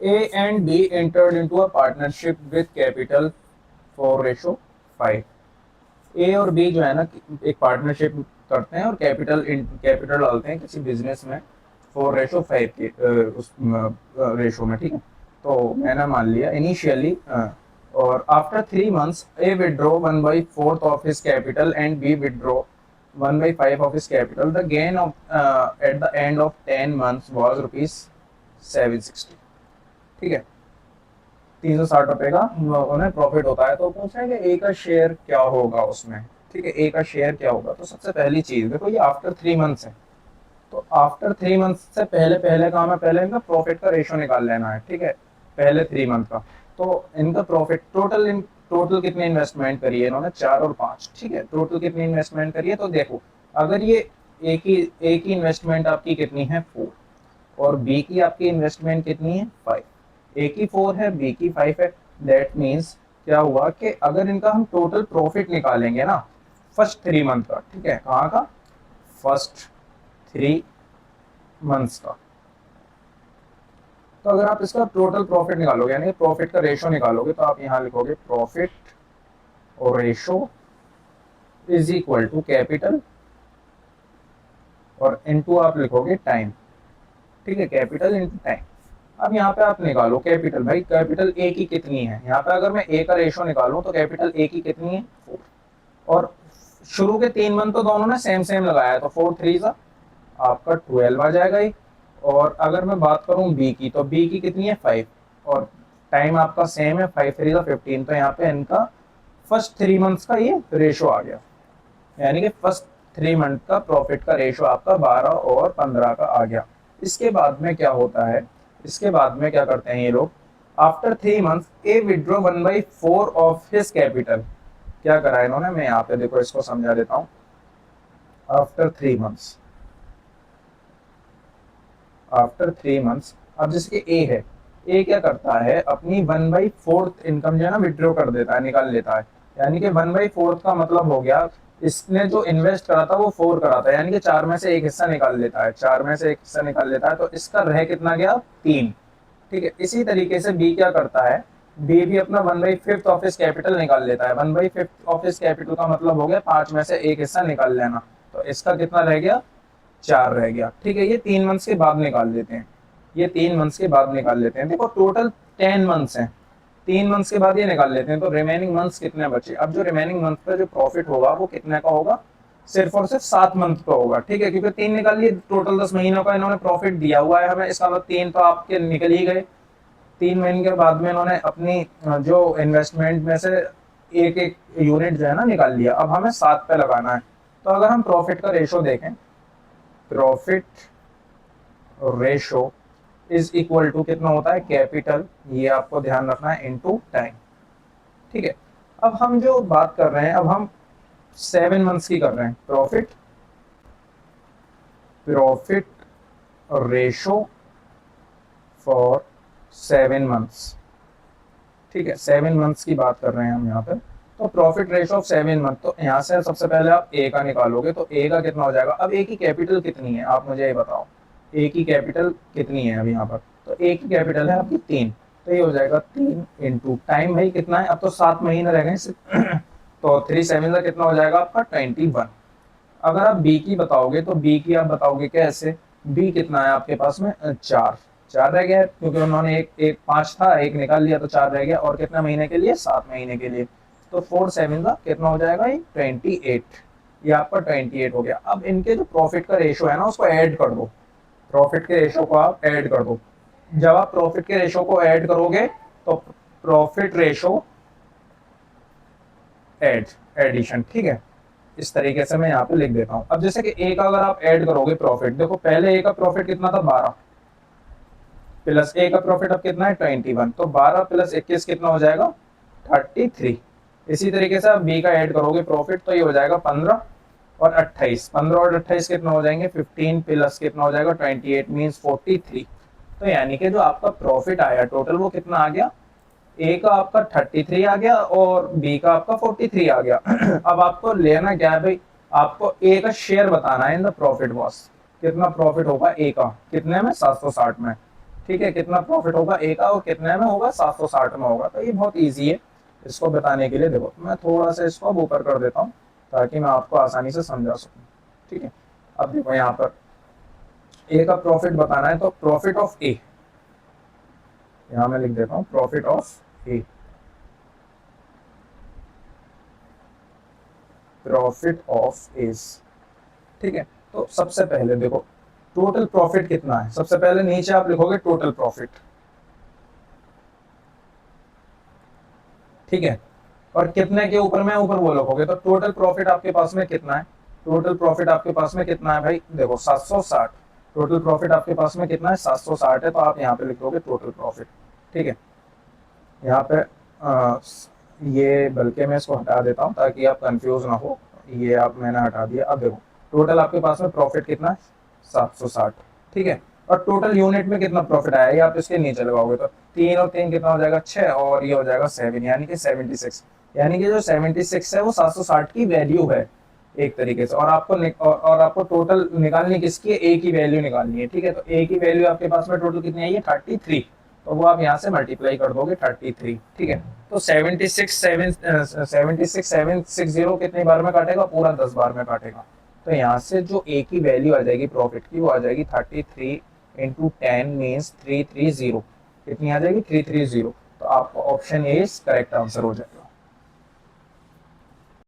A and B entered into a partnership with capital for ratio 5। ए और B जो है ना एक पार्टनरशिप करते हैं और कैपिटल डालते हैं किसी बिजनेस में 4:5 के उस रेशो में, ठीक है। तो मैंने मान लिया इनिशियली, और after 3 months A withdraw 1/4 of his capital and B withdraw 1/5 of his capital. The gain of at the end of 10 months was ₹760, ठीक है। 360 रुपए का उन्हें प्रॉफिट होता है। तो पूछ रहे हैं कि ए का शेयर क्या होगा उसमें, ठीक है। ए का शेयर क्या होगा, तो सबसे पहली चीज देखो, ये आफ्टर 3 मंथ्स है। तो आफ्टर 3 मंथ्स से पहले पहले काम है, पहले इनका प्रॉफिट का रेशो निकाल लेना है, ठीक है। पहले 3 मंथ का, तो इनका प्रॉफिट टोटल कितनी इन्वेस्टमेंट करी है इन्होंने, 4 और 5, ठीक है। टोटल कितनी इन्वेस्टमेंट करी है, तो देखो अगर ये एक ही इन्वेस्टमेंट आपकी कितनी है 4, और बी की आपकी इन्वेस्टमेंट कितनी है 5। ए की 4 है, बी की 5 है। दैट मीन्स क्या हुआ कि अगर इनका हम टोटल प्रॉफिट निकालेंगे ना फर्स्ट 3 मंथ का, ठीक है, कहाँ का, फर्स्ट 3 मंथ्स का, तो अगर आप इसका टोटल प्रॉफिट निकालोगे यानी प्रॉफिट का रेशो निकालोगे, तो आप यहाँ लिखोगे प्रॉफिट और ratio is equal to capital और इनटू आप लिखोगे टाइम, ठीक है। Capital into time. अब यहाँ पे आप निकालो कैपिटल, भाई कैपिटल ए की कितनी है, यहाँ पे अगर मैं ए का रेशो निकालूं तो कैपिटल ए की कितनी है 4, और शुरू के 3 मंथ तो दोनों ने सेम सेम लगाया है, तो 4 3 सा आपका 12 आ जाएगा ही। और अगर मैं बात करूं बी की, तो बी की कितनी है 5, और टाइम आपका सेम है, 5 3 सा 15। तो यहाँ पे इनका फर्स्ट 3 मंथ्स का ये रेशो आ गया, यानी कि फर्स्ट 3 मंथ का प्रॉफिट का रेशो आपका 12 और 15 का आ गया। इसके बाद में क्या होता है, इसके बाद में क्या करते हैं ये लोग, after 3 month A withdraw 1/4 of his capital. क्या करा इन्होंने, मैं यहाँ पे देखो इसको समझा देता हूँ। आफ्टर 3 मंथ्स, आफ्टर 3 मंथ्स, अब जैसे ए है, ए क्या करता है अपनी 1/4 इनकम जो है ना विड्रॉ कर देता है, निकाल लेता है। यानी कि 1/4 का मतलब हो गया, इसने जो इन्वेस्ट करा था वो 4 करा था, यानी कि 4 में से एक हिस्सा निकाल लेता है, 4 में से एक हिस्सा निकाल लेता है। तो इसका रह कितना गया 3, ठीक है। इसी तरीके से बी क्या करता है, बी भी अपना 1/5 ऑफिस कैपिटल निकाल लेता है। 1/5 ऑफिस कैपिटल का मतलब हो गया 5 में से एक हिस्सा निकाल लेना। तो इसका कितना रह गया, 4 रह गया, ठीक है। ये 3 मंथ्स के बाद निकाल देते हैं, ये 3 मंथ्स के बाद निकाल लेते हैं। देखो टोटल 10 मंथ्स हैं, 3 मंथ्स के बाद ये निकाल लेते हैं, तो रिमेनिंग मंथ्स कितने बचे। अब जो रिमेनिंग मंथ का जो प्रॉफिट होगा वो कितने का होगा, सिर्फ और सिर्फ 7 मंथ का होगा, ठीक है। क्योंकि 3 निकाल लिए, टोटल 10 महीनों का इन्होंने प्रॉफिट दिया हुआ है हमें, इसका मतलब 3 तो आपके निकल ही गए। 3 महीने के बाद में इन्होंने अपनी जो इन्वेस्टमेंट में से एक एक यूनिट जो है ना निकाल लिया। अब हमें 7 पे लगाना है। तो अगर हम प्रॉफिट का रेशो देखें, profit ratio is equal to कितना होता है, कैपिटल, ये आपको ध्यान रखना है, इनटू टाइम, ठीक है। अब हम जो बात कर रहे हैं, अब हम 7 मंथ्स की कर रहे हैं। Profit profit ratio for 7 months, ठीक है। 7 मंथ्स की बात कर रहे हैं हम यहाँ पे। तो प्रॉफिट रेशो ऑफ 7 मंथ, तो यहाँ से सबसे पहले आप ए का निकालोगे, तो ए का कितना हो जाएगा। अब ए की कैपिटल कितनी है आप मुझे ये बताओ, ए की कैपिटल कितनी है अभी यहाँ पर। तो ए की कैपिटल है आपकी 3, तो ये हो जाएगा 3 इंटू टाइम, भाई कितना है, अब तो 7 महीने रह गए तो 3 7 का कितना हो जाएगा आपका 21। अगर आप बी की बताओगे, तो बी की आप बताओगे कैसे, बी कितना है आपके पास में 4, 4 रह गया है, क्योंकि उन्होंने एक एक 5 था, एक निकाल लिया तो 4 रह गया। और कितने महीने के लिए, 7 महीने के लिए। तो 4 7 का कितना हो जाएगा, ये 28, ये आपका 28 हो गया। अब इनके जो प्रॉफिट का रेशो है ना उसको ऐड कर दो, प्रॉफिट के रेशो को आप ऐड कर दो। जब आप प्रॉफिट के रेशो को ऐड करोगे, तो प्रॉफिट रेशो एड एडिशन, ठीक है। इस तरीके से मैं यहाँ पे लिख देता हूँ। अब जैसे कि ए का अगर आप ऐड करोगे प्रॉफिट, देखो पहले ए का प्रॉफिट कितना था 12, प्लस ए का प्रॉफिट अब कितना है 21, तो 12 प्लस 21 कितना हो जाएगा 33। इसी तरीके से आप बी का ऐड करोगे प्रॉफिट, तो ये हो जाएगा 15 और 28, 15 और 28 कितना हो जाएंगे 15 प्लस कितना हो जाएगा 28 मीन्स 43। तो यानी कि जो आपका प्रॉफिट आया टोटल वो कितना आ गया, ए का आपका 33 आ गया और बी का आपका 43 आ गया। अब आपको लेना क्या है भाई, आपको ए का शेयर बताना है इन द प्रॉफिट वॉस, कितना प्रॉफिट होगा ए का, कितने में 760 में, ठीक है, कितना प्रॉफिट होगा ए का और कितने में होगा, 760 में होगा। तो ये बहुत ईजी है इसको बताने के लिए। देखो मैं थोड़ा सा इसको अब ऊपर कर देता हूँ ताकि मैं आपको आसानी से समझा सकूँ। ठीक है, अब देखो यहाँ पर ए का प्रॉफिट बताना है, तो प्रॉफिट ऑफ ए, यहाँ मैं लिख देता हूँ profit of A, profit of S. ठीक है, तो सबसे पहले देखो टोटल प्रॉफिट कितना है, सबसे पहले नीचे आप लिखोगे टोटल प्रॉफिट। ठीक है, और कितने के ऊपर में ऊपर वो लिखोगे, तो टोटल प्रॉफिट आपके पास में कितना है, टोटल प्रॉफिट आपके पास में कितना है भाई, देखो 760। टोटल प्रॉफिट आपके पास में कितना है, 760 है, तो आप यहाँ पे लिख दोगे टोटल प्रॉफिट। ठीक है, यहाँ पे ये बल्कि मैं इसको हटा देता हूँ ताकि आप कंफ्यूज ना हो, ये आप मैंने हटा दिया। अब देखो टोटल आपके पास में प्रॉफिट कितना है, 760। ठीक है, और टोटल यूनिट में कितना प्रॉफिट आया ये आप इसके नीचे लगाओगे, तो 3 और 3 कितना हो जाएगा, 6, और ये हो जाएगा 7, यानी कि 76। यानी कि जो 76 है वो 760 की वैल्यू है एक तरीके से। और और आपको टोटल निकालनी किसकी है, ए की वैल्यू निकालनी है। ठीक है, तो ए की वैल्यू आपके पास में टोटल कितनी आई है, 33। तो वो आप यहाँ से मल्टीप्लाई कर दोगे 33। ठीक है, तो 76,760 कितनी बार में काटेगा, पूरा 10 बार में काटेगा। तो यहाँ से जो ए की वैल्यू आ जाएगी प्रॉफिट की, वो आ जाएगी 33 इंटू 10 मीन्स 330। कितनी आ जाएगी, 330। तो आपका ऑप्शन ए करेक्ट आंसर हो जाएगा।